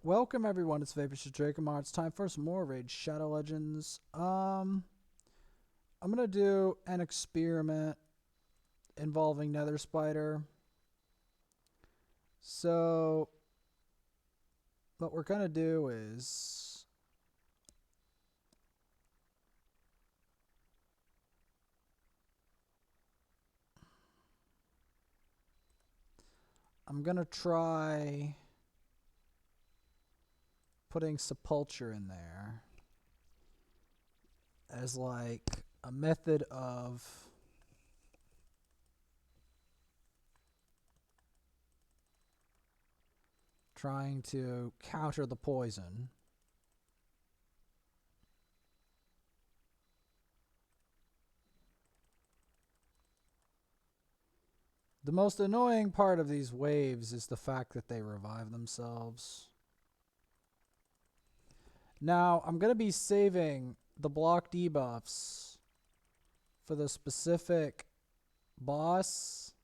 Welcome everyone, it's Vapor Dracomar. It's time for some more Raid Shadow Legends. I'm gonna do an experiment involving Nether Spider. So what we're gonna do is I'm gonna try putting Sepulcher in there as like a method of trying to counter the poison. The most annoying part of these waves is the fact that they revive themselves. Now, I'm going to be saving the block debuffs for the specific boss.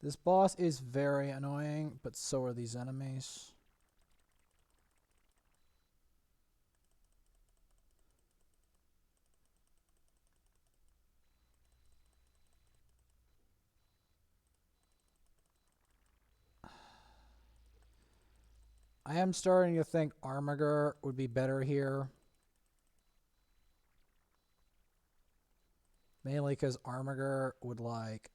This boss is very annoying, but so are these enemies. I am starting to think Armiger would be better here. Mainly because Armiger would like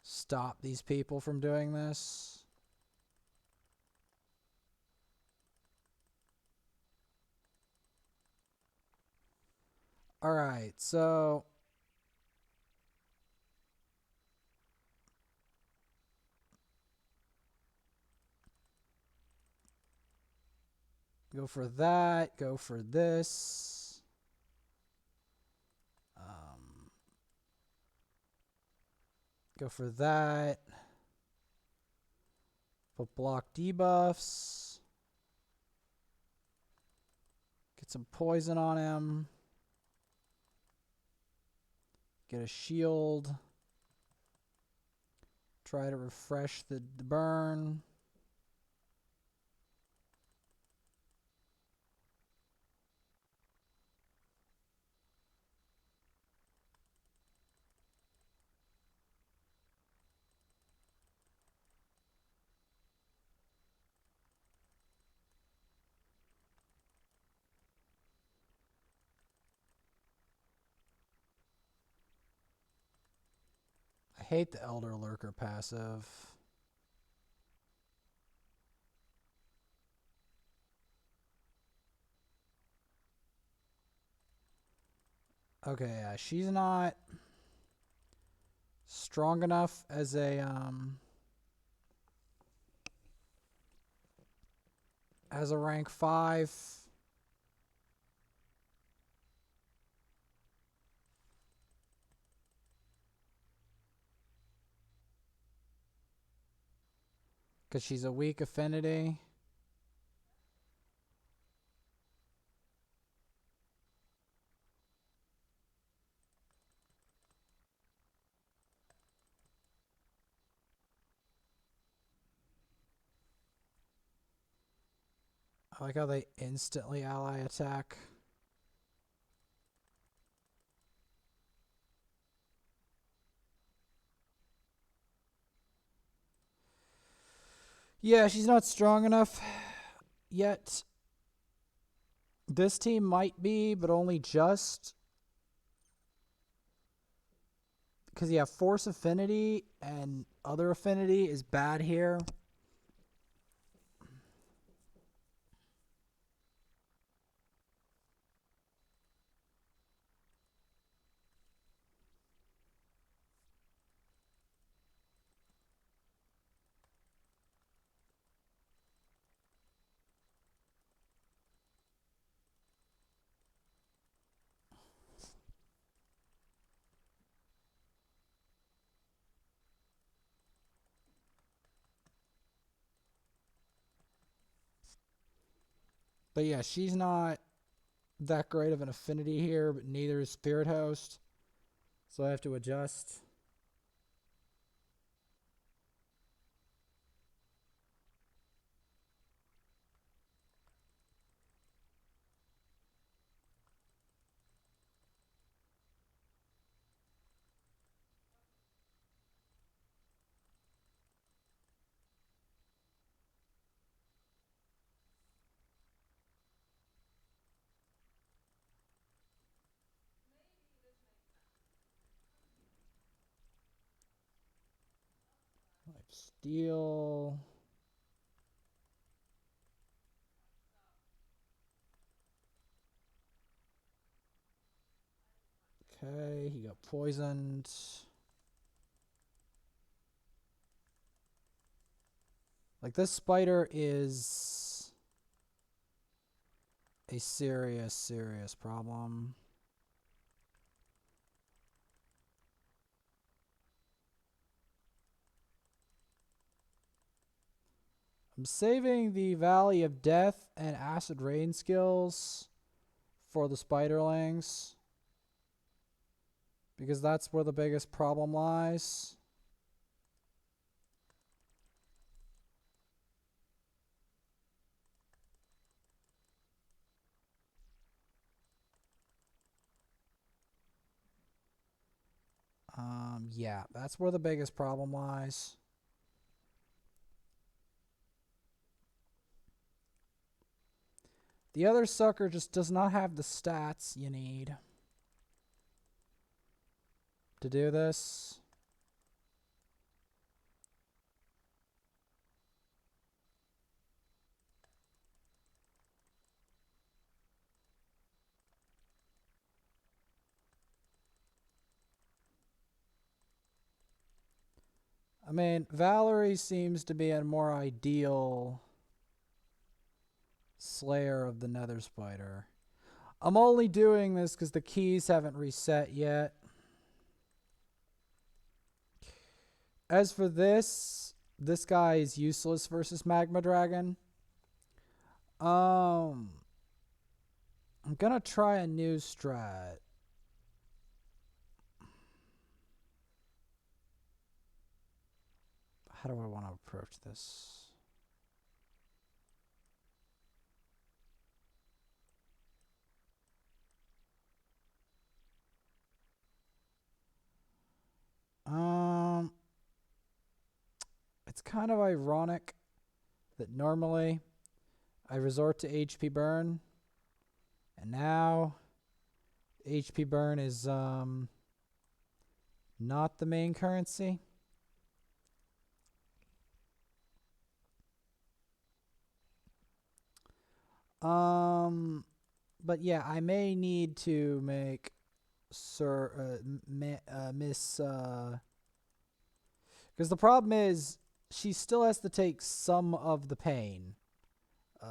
stop these people from doing this. Alright, so go for that, go for this. Go for that. Put block debuffs. Get some poison on him. Get a shield. Try to refresh the burn. I hate the Elder Lurker passive. Okay, yeah, she's not strong enough as a rank 5. Because she's a weak affinity. I like how they instantly ally attack. Yeah, she's not strong enough yet. This team might be, but only just. Because yeah, force affinity and other affinity is bad here. But yeah, she's not that great of an affinity here, but neither is Spirit Host. So I have to adjust. Life Steal. Okay, he got poisoned. Like, this spider is a serious, serious problem. I'm saving the Valley of Death and Acid Rain skills for the spiderlings, because that's where the biggest problem lies. Yeah, that's where the biggest problem lies. The other sucker just does not have the stats you need to do this. I mean, Valerie seems to be a more ideal slayer of the Nether Spider. I'm only doing this because the keys haven't reset yet. As for this guy is useless versus Magma Dragon. I'm gonna try a new strat. How do I want to approach this? It's kind of ironic that normally I resort to HP burn, and now HP burn is not the main currency. But yeah, I may need to make Miss because the problem is she still has to take some of the pain,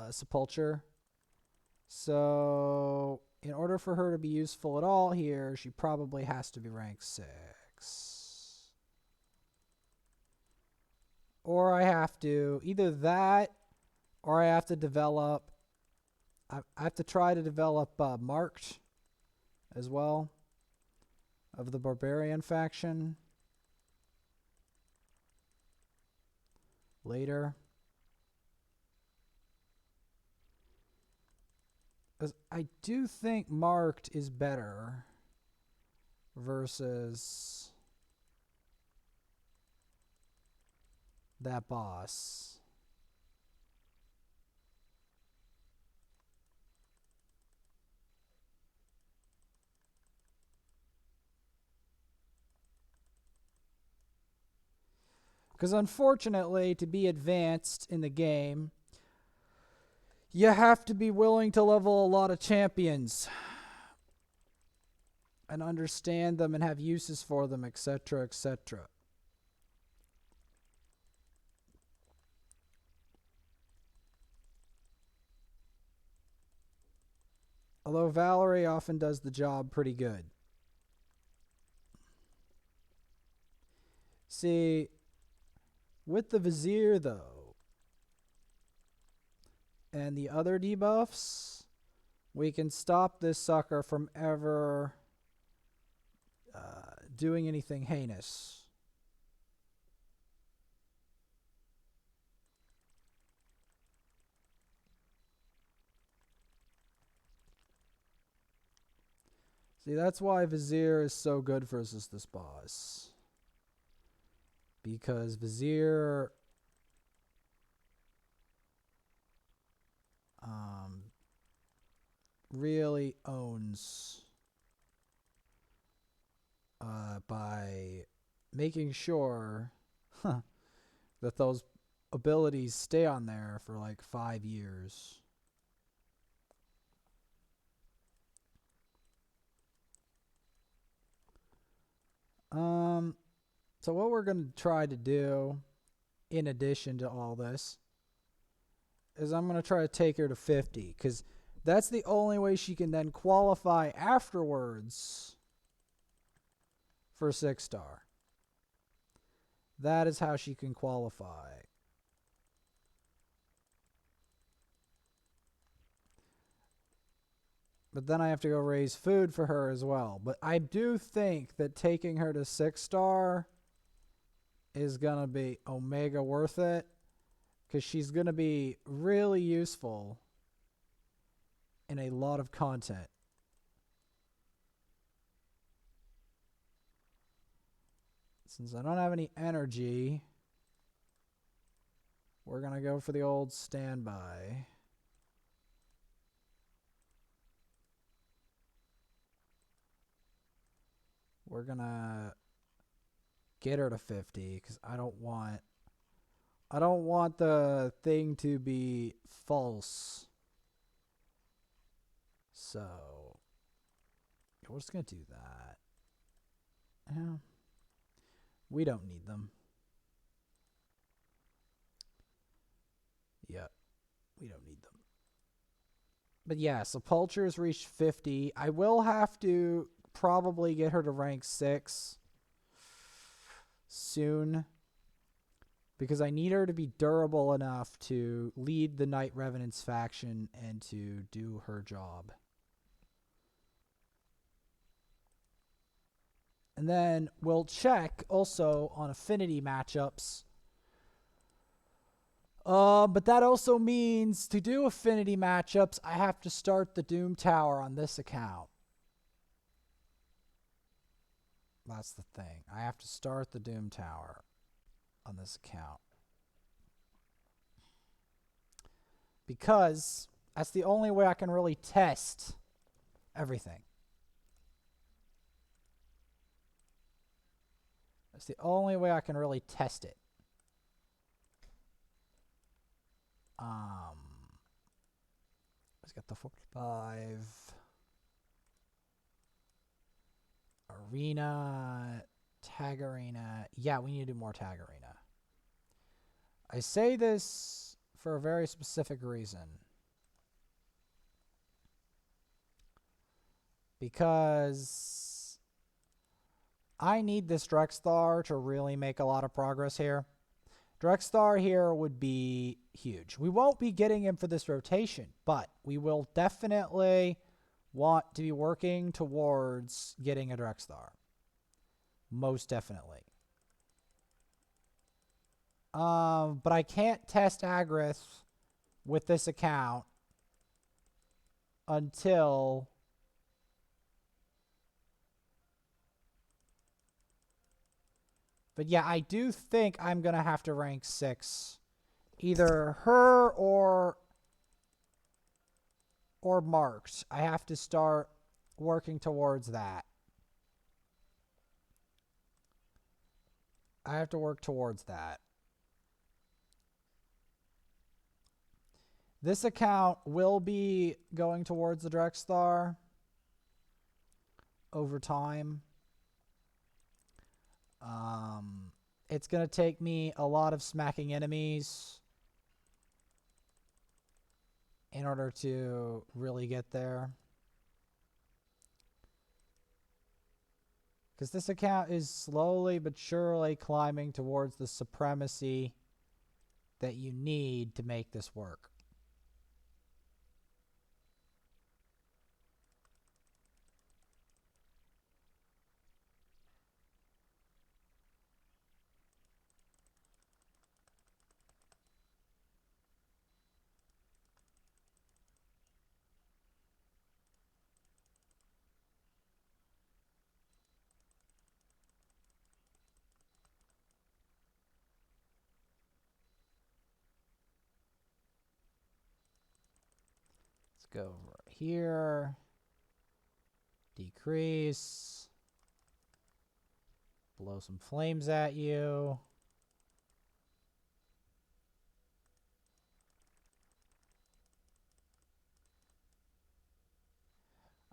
Sepulcher. So in order for her to be useful at all here, she probably has to be rank 6. Or I have to either that, or I have to develop. I have to try to develop Marked as well of the Barbarian faction later. Because I do think Marked is better versus that boss. Because unfortunately, to be advanced in the game, you have to be willing to level a lot of champions and understand them and have uses for them, etc., etc. Although Valerie often does the job pretty good. See, with the Vizier, though, and the other debuffs, we can stop this sucker from ever doing anything heinous. See, that's why Vizier is so good versus this boss. Because Vizier really owns by making sure that those abilities stay on there for like 5 years. So what we're going to try to do in addition to all this is I'm going to try to take her to 50, because that's the only way she can then qualify afterwards for 6-star. That is how she can qualify. But then I have to go raise food for her as well. But I do think that taking her to 6-star is going to be omega worth it, because she's going to be really useful in a lot of content. Since I don't have any energy, we're going to go for the old standby. We're going to get her to 50, because I don't want the thing to be false. So we're just going to do that. Yeah. We don't need them. Yeah, we don't need them. But yeah, Sepulcher's reached 50. I will have to probably get her to rank 6 soon, because I need her to be durable enough to lead the Night Revenants faction and to do her job. And then we'll check also on affinity matchups. But that also means to do affinity matchups, I have to start the Doom Tower on this account. That's the thing. I have to start the Doom Tower on this account. Because that's the only way I can really test everything. That's the only way I can really test it. Let's get the 45 arena, tag arena. Yeah, we need to do more tag arena. I say this for a very specific reason. Because I need this Drexthar to really make a lot of progress here. Drexthar here would be huge. We won't be getting him for this rotation, but we will definitely want to be working towards getting a Drexthar. Most definitely. But I can't test Agreth with this account until but yeah, I do think I'm going to have to rank 6. Either her or marked. I have to start working towards that. I have to work towards that. This account will be going towards the Drexthar over time. It's going to take me a lot of smacking enemies in order to really get there. Because this account is slowly but surely climbing towards the supremacy that you need to make this work. Let's go over here. Decrease. Blow some flames at you.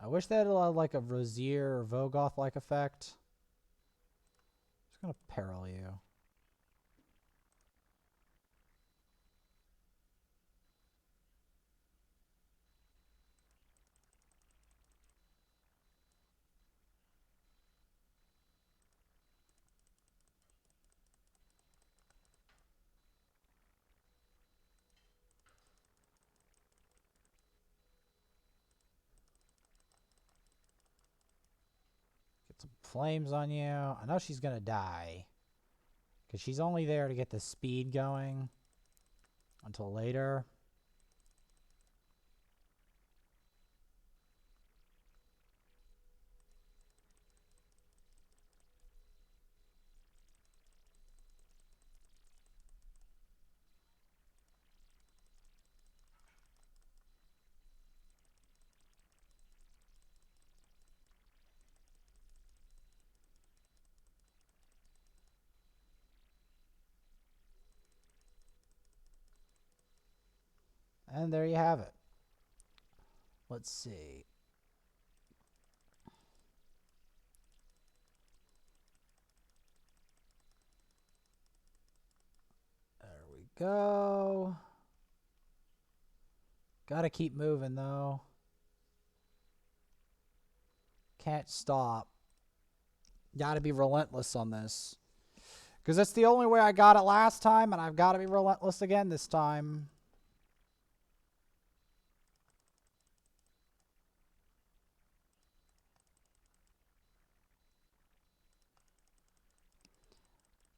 I wish they had allowed like a Rosier or Vogoth-like effect. Just gonna peril you. Get some flames on you. I know she's gonna die, because she's only there to get the speed going until later. And there you have it. Let's see. There we go. Gotta keep moving though. Can't stop. Gotta be relentless on this. Because that's the only way I got it last time, and I've got to be relentless again this time.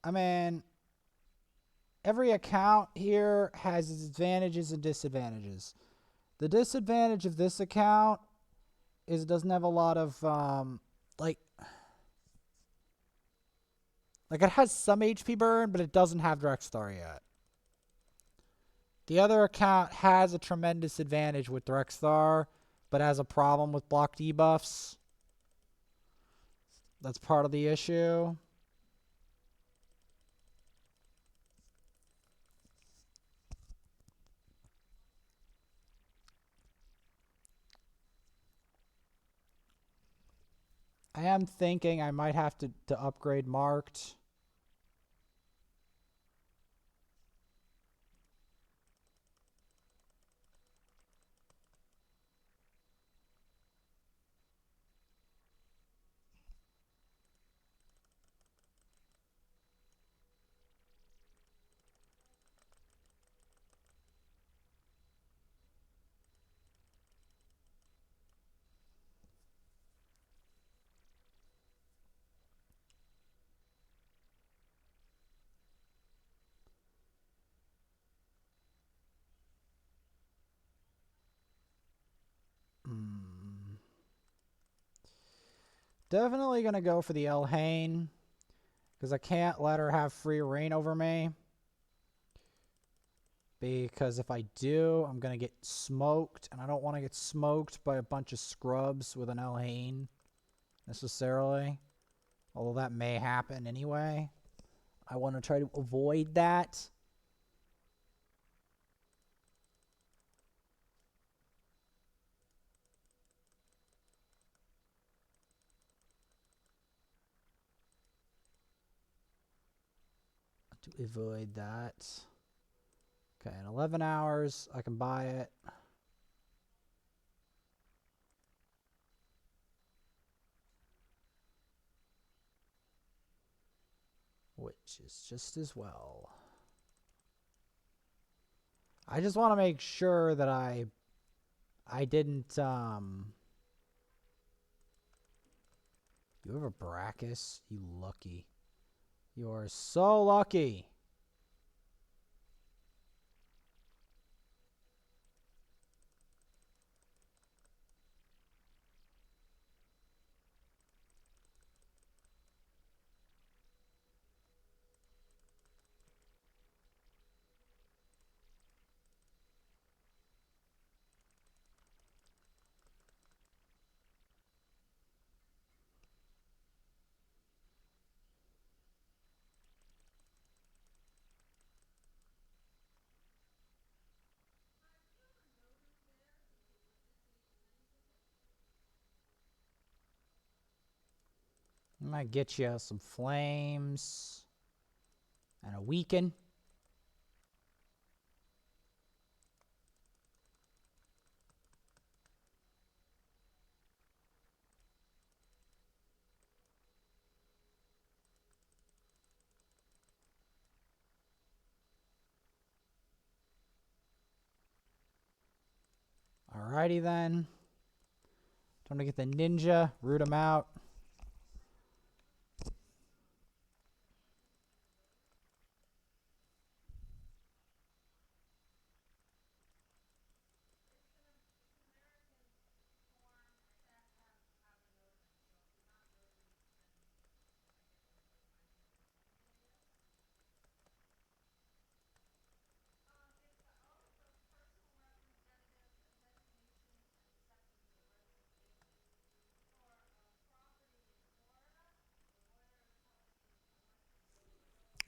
I mean, every account here has its advantages and disadvantages. The disadvantage of this account is it doesn't have a lot of, like it has some HP burn, but it doesn't have Direct Star yet. The other account has a tremendous advantage with Direct Star, but has a problem with block debuffs. That's part of the issue. I am thinking I might have to upgrade Marked. Definitely going to go for the Elhain, because I can't let her have free reign over me. Because if I do, I'm going to get smoked, and I don't want to get smoked by a bunch of scrubs with an Elhain, necessarily. Although that may happen anyway. I want to try to avoid that. To avoid that. Okay, in 11 hours, I can buy it. Which is just as well. I just want to make sure that I didn't, You have a Brachus? You lucky. You are so lucky. I might get you some flames and a weaken. Alrighty then. Time to get the ninja, root him out.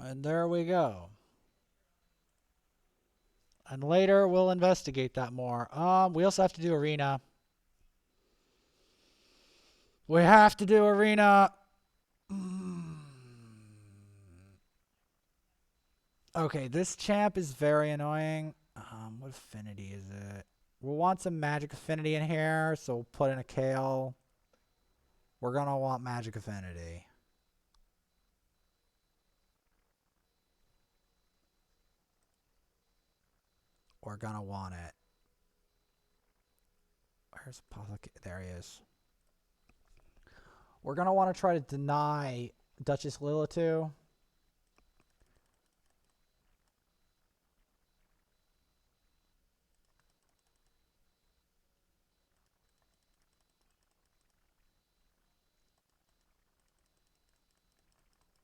And there we go. And later we'll investigate that more. We also have to do arena. We have to do arena. Okay, this champ is very annoying. What affinity is it? We'll want some magic affinity in here, so we'll put in a Kale. We're gonna want magic affinity. We're gonna want it. Where's Apothecary? There he is. We're gonna want to try to deny Duchess Lilitu.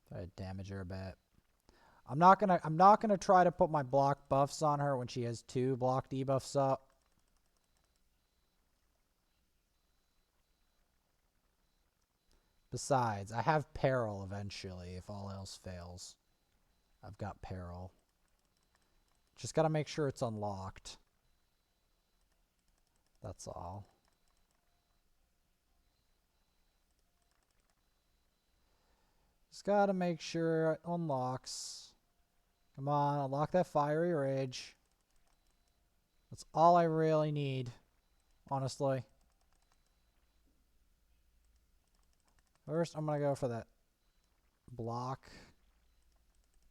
Try to damage her a bit. I'm not gonna try to put my block buffs on her when she has 2 block debuffs up. Besides, I have Peril eventually if all else fails. I've got Peril. Just gotta make sure it's unlocked. That's all. Just gotta make sure it unlocks. Come on, unlock that Fiery Rage. That's all I really need, honestly. First, I'm gonna go for that block.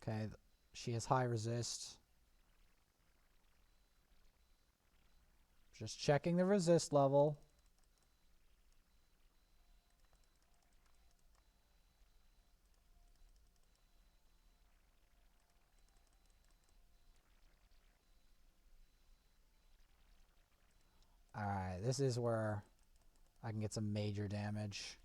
Okay, she has high resist. Just checking the resist level. Alright, this is where I can get some major damage.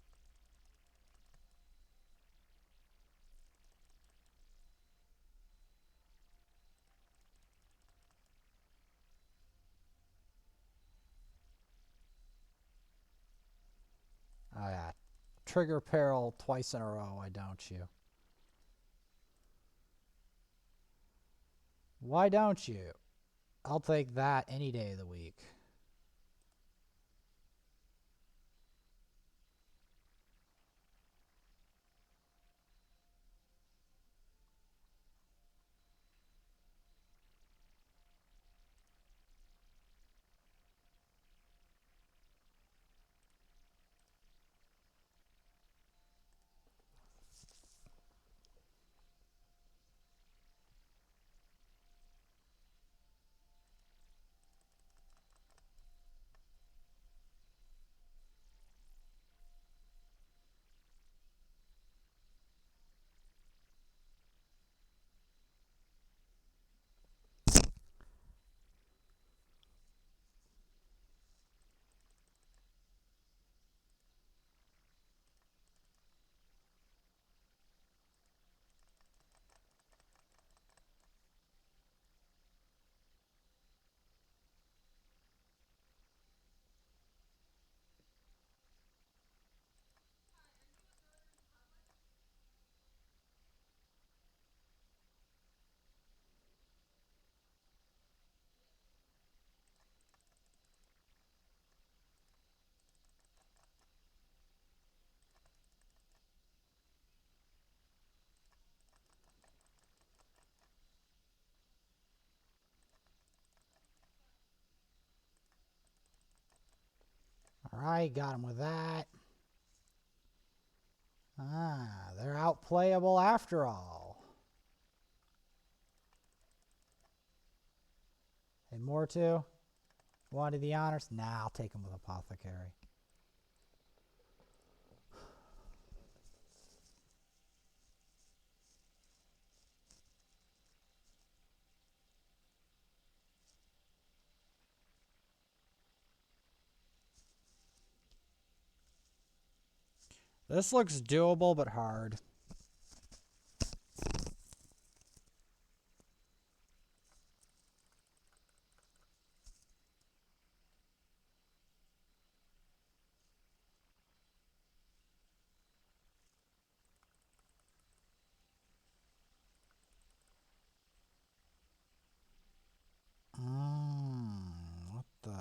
Oh yeah. Trigger Peril twice in a row, why don't you? Why don't you? I'll take that any day of the week. Alright, got him with that. Ah, they're outplayable after all. And more too? Wanted the honors? Nah, I'll take him with Apothecary. This looks doable, but hard. What the?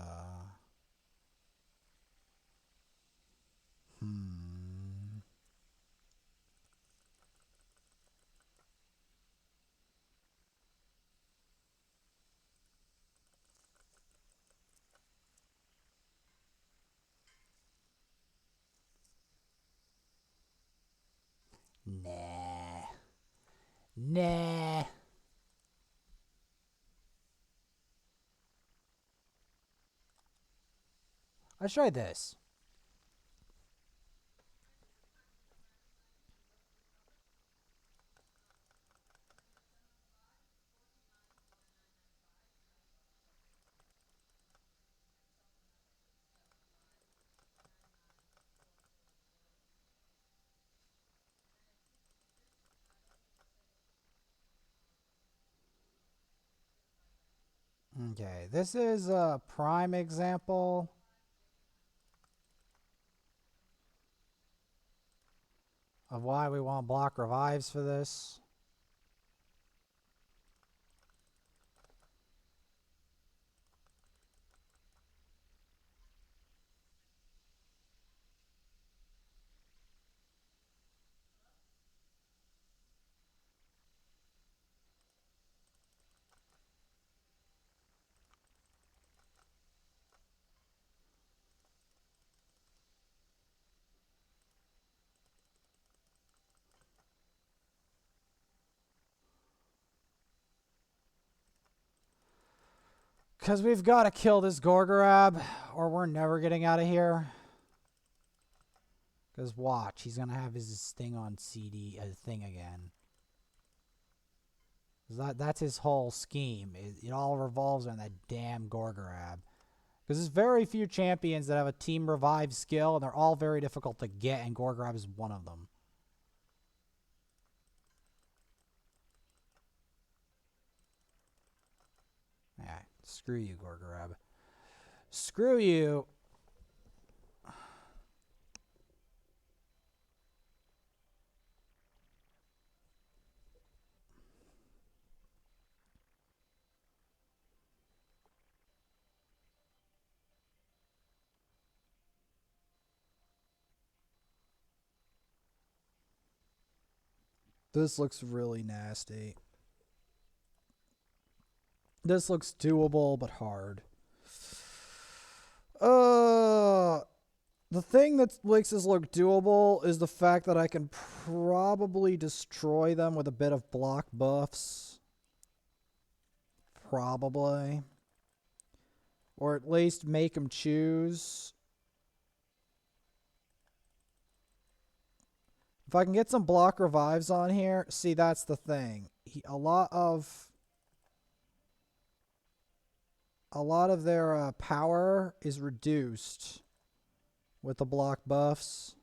Nah. Nah. Let's try this. Okay, this is a prime example of why we want block revives for this. Because we've got to kill this Gorgorab, or we're never getting out of here. Because watch, he's going to have his thing on CD, thing again. That's his whole scheme. It all revolves around that damn Gorgorab. Because there's very few champions that have a team revive skill, and they're all very difficult to get, and Gorgorab is one of them. Yeah, screw you, Gorgorab. Screw you. This looks really nasty. This looks doable, but hard. The thing that makes this look doable is the fact that I can probably destroy them with a bit of block buffs. Probably. Or at least make them choose. If I can get some block revives on here, see, that's the thing. A lot of their power is reduced with the block buffs.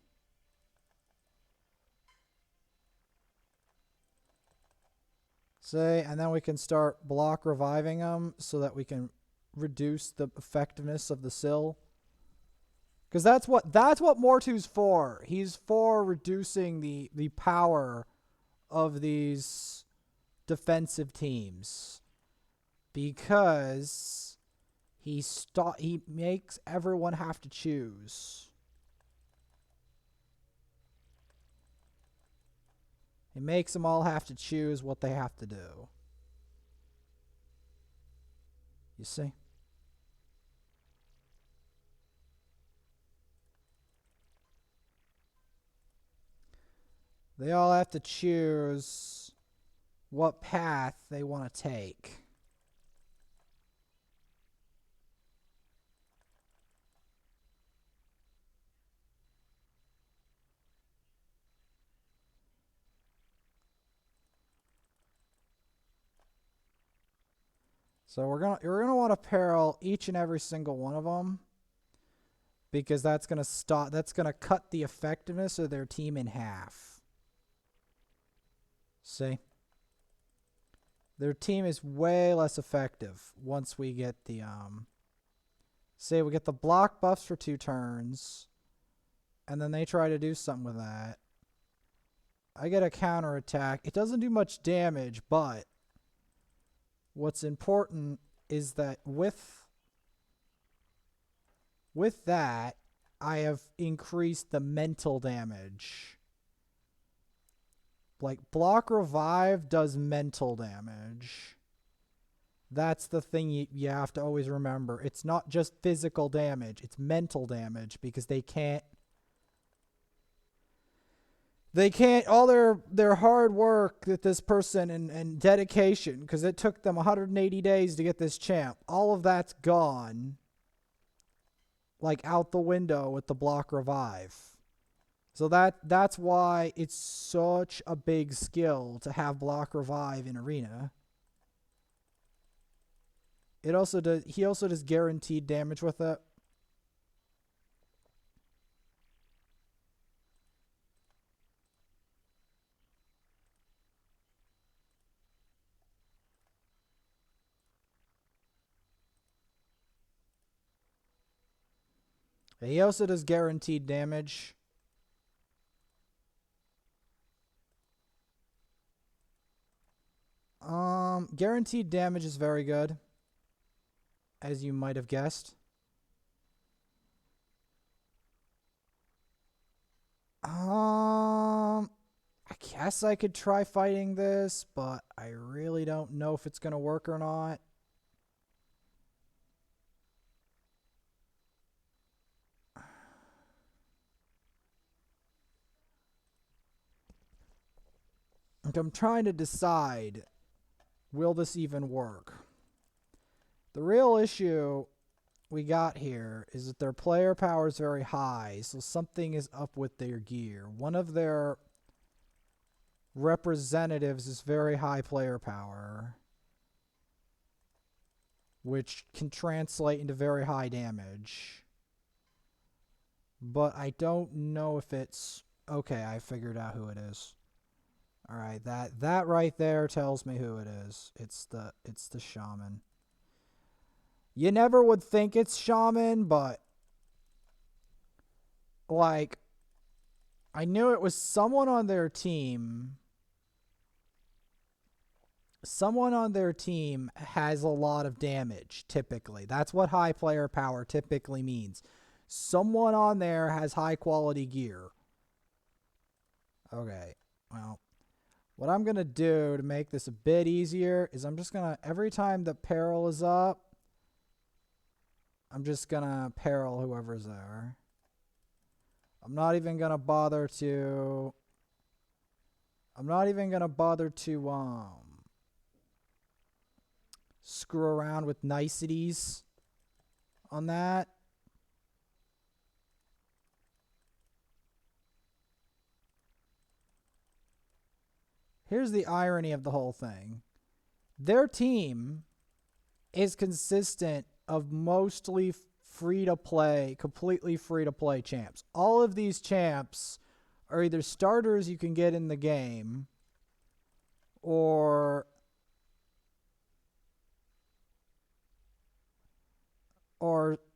See, and then we can start block reviving them so that we can reduce the effectiveness of the sill. Because that's what Mortu's for. He's for reducing the power of these defensive teams. Because he makes everyone have to choose. He makes them all have to choose what they have to do. You see? They all have to choose what path they want to take. So we're gonna want to peril each and every single one of them, because that's gonna cut the effectiveness of their team in half. See? Their team is way less effective once we get the say we get the block buffs for 2 turns, and then they try to do something with that. I get a counterattack. It doesn't do much damage, but what's important is that with that, I have increased the mental damage. Like, block revive does mental damage. That's the thing you have to always remember. It's not just physical damage, it's mental damage, because they can't all their hard work that this person and dedication, because it took them 180 days to get this champ, all of that's gone, like, out the window with the block revive. So that's why it's such a big skill to have block revive in arena. He also does guaranteed damage with it. He also does guaranteed damage. Guaranteed damage is very good, as you might have guessed. I guess I could try fighting this, but I really don't know if it's gonna work or not. I'm trying to decide, will this even work? The real issue we got here is that their player power is very high, so something is up with their gear. One of their representatives is very high player power, which can translate into very high damage. But I don't know if it's... Okay, I figured out who it is. Alright, that right there tells me who it is. It's the shaman. You never would think it's shaman, but like, I knew it was someone on their team. Someone on their team has a lot of damage, typically. That's what high player power typically means. Someone on there has high quality gear. Okay, well, what I'm going to do to make this a bit easier is I'm just going to, every time the peril is up, I'm just going to peril whoever's there. I'm not even going to bother to screw around with niceties on that. Here's the irony of the whole thing. Their team is consistent of mostly free-to-play, completely free-to-play champs. All of these champs are either starters you can get in the game or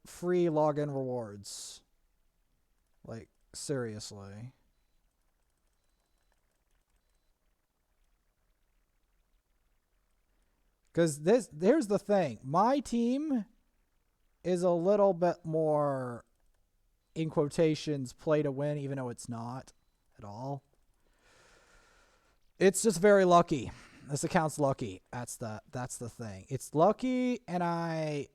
free login rewards. Like, seriously. Because here's the thing. My team is a little bit more, in quotations, play to win, even though it's not at all. It's just very lucky. This account's lucky. That's the thing. It's lucky, and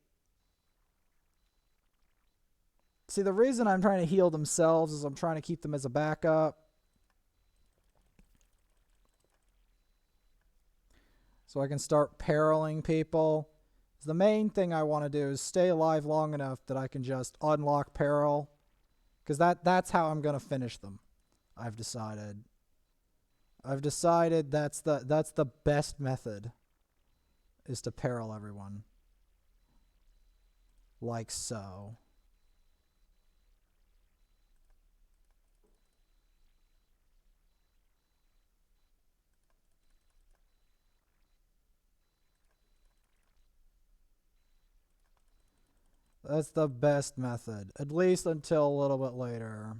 see, the reason I'm trying to heal themselves is I'm trying to keep them as a backup. so I can start periling people. The main thing I want to do is stay alive long enough that I can just unlock peril, because that's how I'm gonna finish them. I've decided. That's the best method, is to peril everyone. Like so. That's the best method, at least until a little bit later.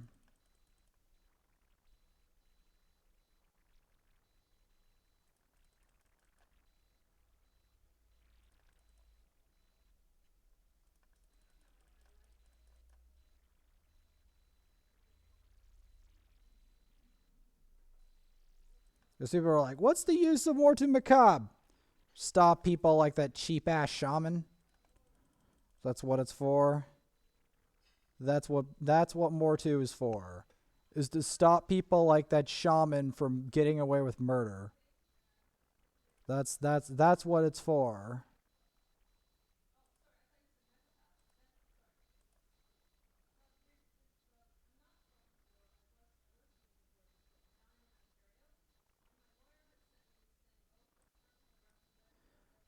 Because people are like, what's the use of Mortu Macabre? Stop people like that cheap ass shaman. That's what it's for. That's what Mortu is for. Is to stop people like that shaman from getting away with murder. That's what it's for.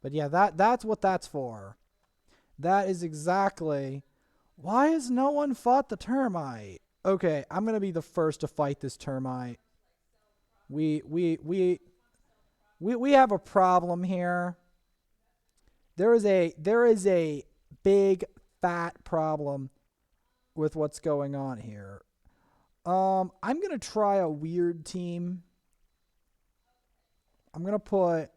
But yeah, that's what that's for. That is exactly. Why has no one fought the termite? Okay, I'm gonna be the first to fight this termite. We we we we have a problem here. There is a big fat problem with what's going on here. I'm gonna try a weird team. I'm gonna put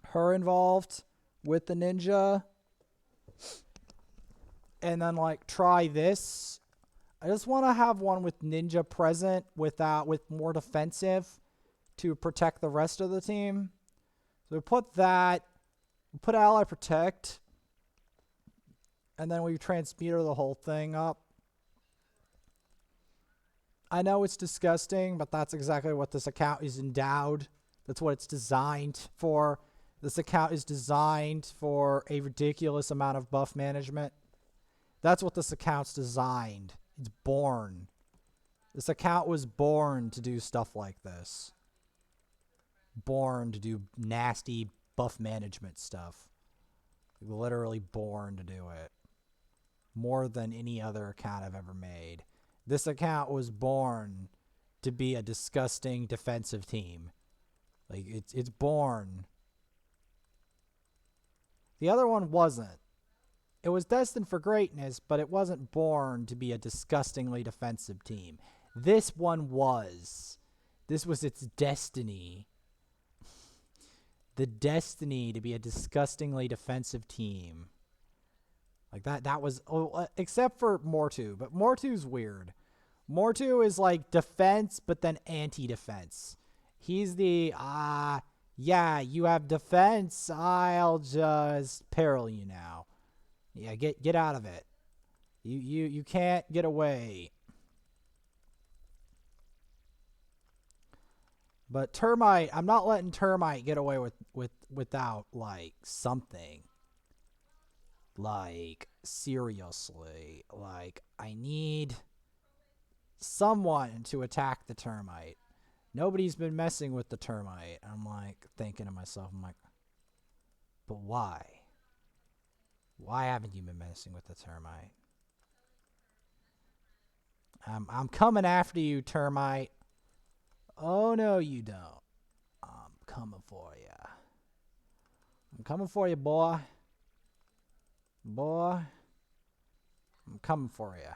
her involved with the ninja, and then like try this. I just want to have one with ninja present with more defensive to protect the rest of the team. So we put that. We put ally protect, and then we transmuter the whole thing up. I know it's disgusting, but that's exactly what this account is endowed. That's what it's designed for. This account is designed for a ridiculous amount of buff management. That's what this account's designed. It's born. This account was born to do stuff like this. Born to do nasty buff management stuff. Literally born to do it. More than any other account I've ever made. This account was born to be a disgusting defensive team. Like it's born. The other one wasn't. It was destined for greatness, but it wasn't born to be a disgustingly defensive team. This one was. This was its destiny. The destiny to be a disgustingly defensive team. Like that was, except for Mortu, but Mortu's weird. Mortu is like defense, but then anti-defense. He's the, yeah, you have defense, I'll just peril you now. Yeah, get out of it. You can't get away. But Termite, I'm not letting Termite get away without like something. Like seriously, like I need someone to attack the termite. Nobody's been messing with the termite. I'm like thinking to myself, I'm like, but why? Why haven't you been messing with the termite? I'm coming after you, termite. Oh no, you don't. I'm coming for you. I'm coming for you, boy. Boy, I'm coming for you.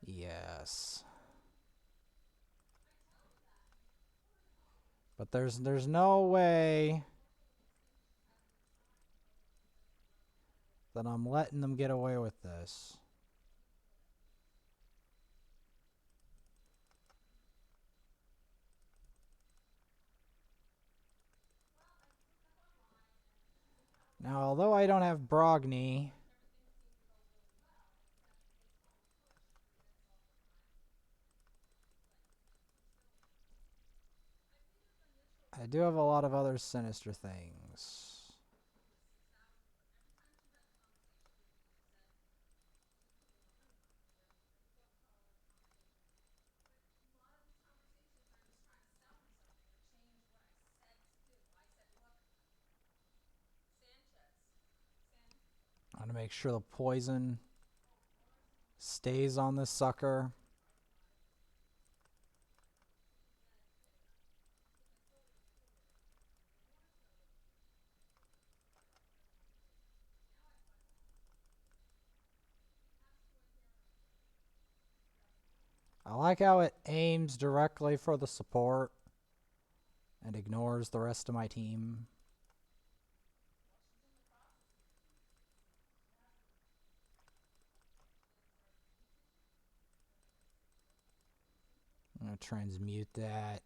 Yes. But there's no way that I'm letting them get away with this. Now, although I don't have Brogni, I do have a lot of other sinister things. I want to make sure the poison stays on this sucker. I like how it aims directly for the support and ignores the rest of my team. I'm going to transmute that.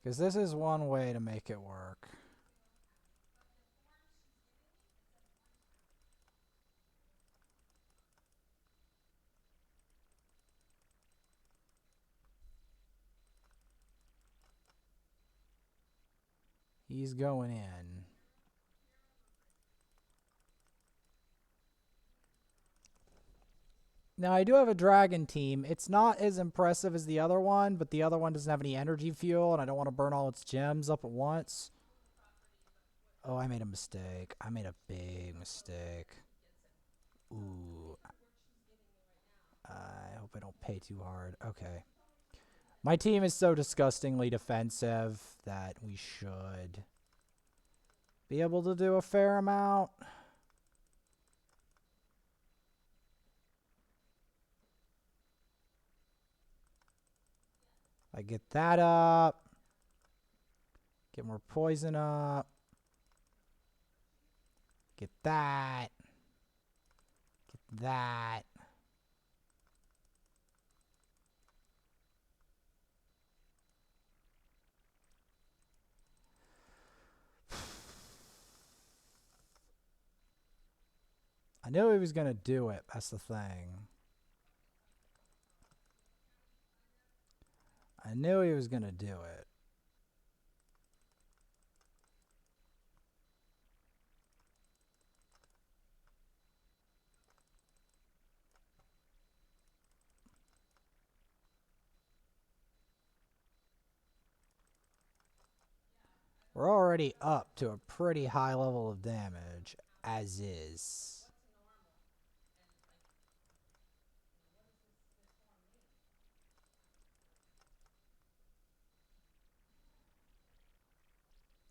Because this is one way to make it work. He's going in. Now, I do have a dragon team. It's not as impressive as the other one, but the other one doesn't have any energy fuel, and I don't want to burn all its gems up at once. Oh, I made a mistake. I made a big mistake. Ooh. I hope I don't pay too hard. Okay. My team is so disgustingly defensive that we should be able to do a fair amount. I get that up. Get more poison up. Get that. Get that. I knew he was going to do it. That's the thing. I knew he was going to do it. We're already up to a pretty high level of damage, as is.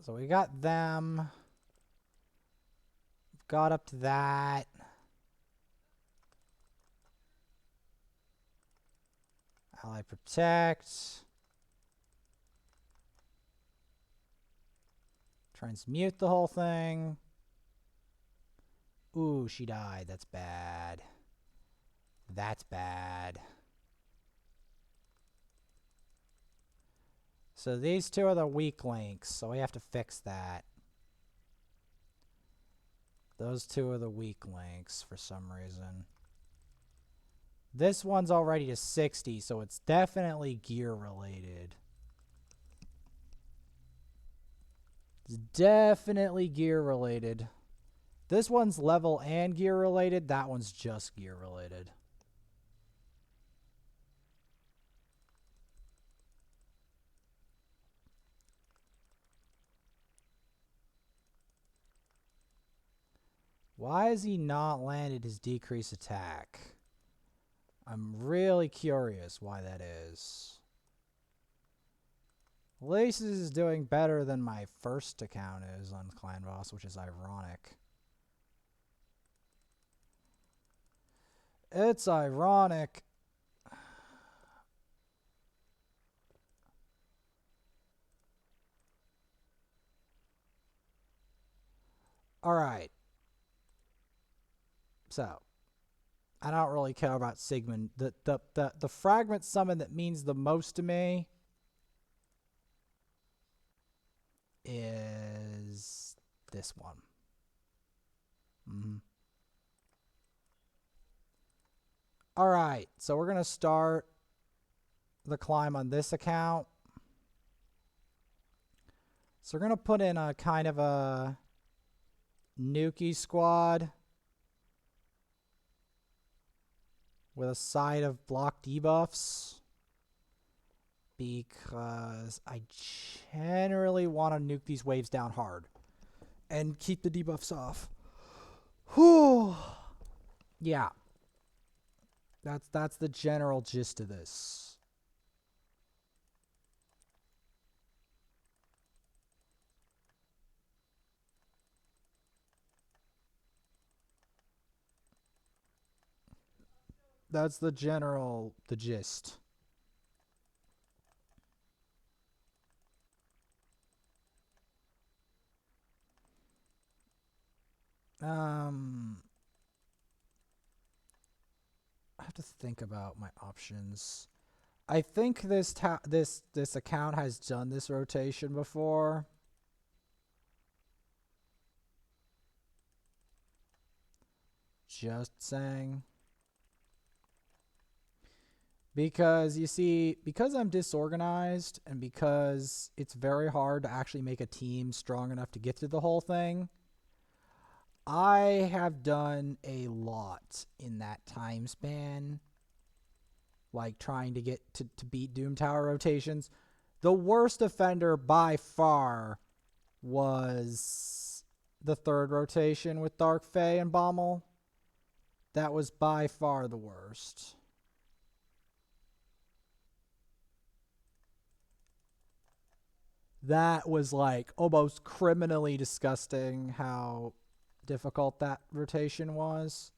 So we got them. Got up to that. Ally protect. Transmute the whole thing. Ooh, she died. That's bad. That's bad. So these two are the weak links, so we have to fix that. Those two are the weak links for some reason. This one's already to 60, so it's definitely gear related. It's definitely gear related. This one's level and gear related. That one's just gear related. Why has he not landed his decrease attack? I'm really curious why that is. At least this is doing better than my first account is on Clan Boss, which is ironic. It's ironic. All right. So, I don't really care about Sigmund. The fragment summon that means the most to me is this one. All right, so we're gonna start the climb on this account. So we're gonna put in a kind of a Nuki squad with a side of block debuffs because I generally want to nuke these waves down hard and keep the debuffs off. Whew. Yeah. That's the general gist of this. That's the gist. I have to think about my options. I think this account has done this rotation before. Just saying. Because you see, because I'm disorganized and because it's very hard to actually make a team strong enough to get through the whole thing, I have done a lot in that time span. Like trying to get to beat Doom Tower rotations. The worst offender by far was the third rotation with Dark Fae and Bommel. That was by far the worst. That was like almost criminally disgusting how difficult that rotation was.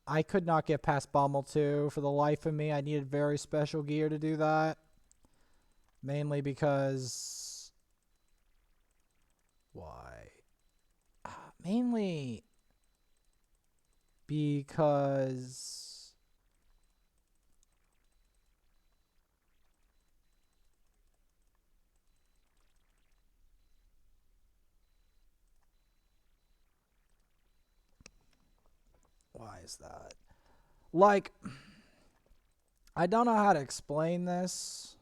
I could not get past Bommel 2 for the life of me. I needed very special gear to do that. Mainly because... Why? Mainly because... Why is that? Like, I don't know how to explain this,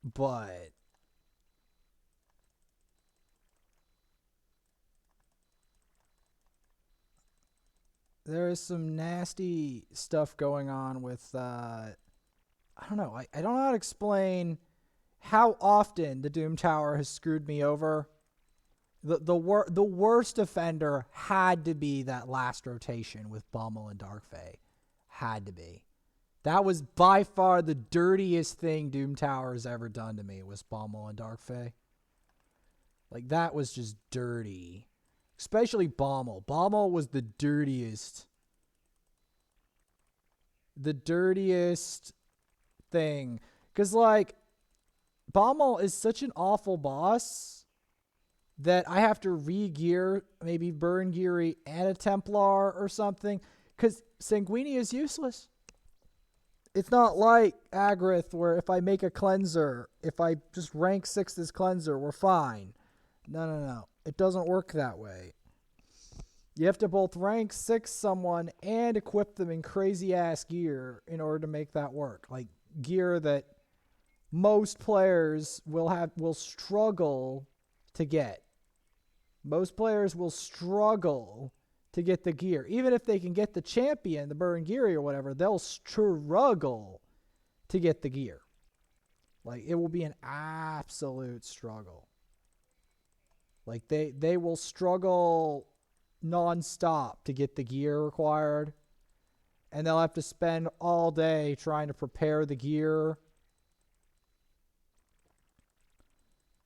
but there is some nasty stuff going on with, I don't know. I don't know how to explain how often the Doom Tower has screwed me over. The worst offender had to be that last rotation with Bommel and Dark Fae. Had to be. That was by far the dirtiest thing Doom Tower has ever done to me was Bommel and Dark Fae. Like, that was just dirty. Especially Bommel. Bommel was the dirtiest. The dirtiest thing. Because, like, Bommel is such an awful boss that I have to re-gear, maybe Burn Geary and a Templar or something. Because Sanguini is useless. It's not like Agreth where if I make a cleanser, if I just rank 6 this cleanser, we're fine. No. It doesn't work that way. You have to both rank 6 someone and equip them in crazy ass gear in order to make that work. Like gear that most players will struggle to get. Most players will struggle to get the gear. Even if they can get the champion, the Burn Geary or whatever, they'll struggle to get the gear. Like, it will be an absolute struggle. Like, they will struggle nonstop to get the gear required. And they'll have to spend all day trying to prepare the gear.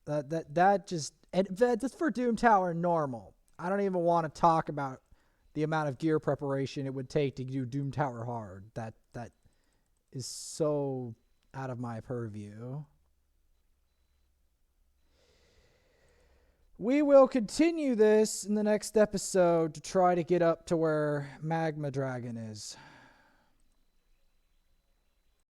That just... And that's for Doom Tower normal. I don't even want to talk about the amount of gear preparation it would take to do Doom Tower hard. That is so out of my purview. We will continue this in the next episode to try to get up to where Magma Dragon is.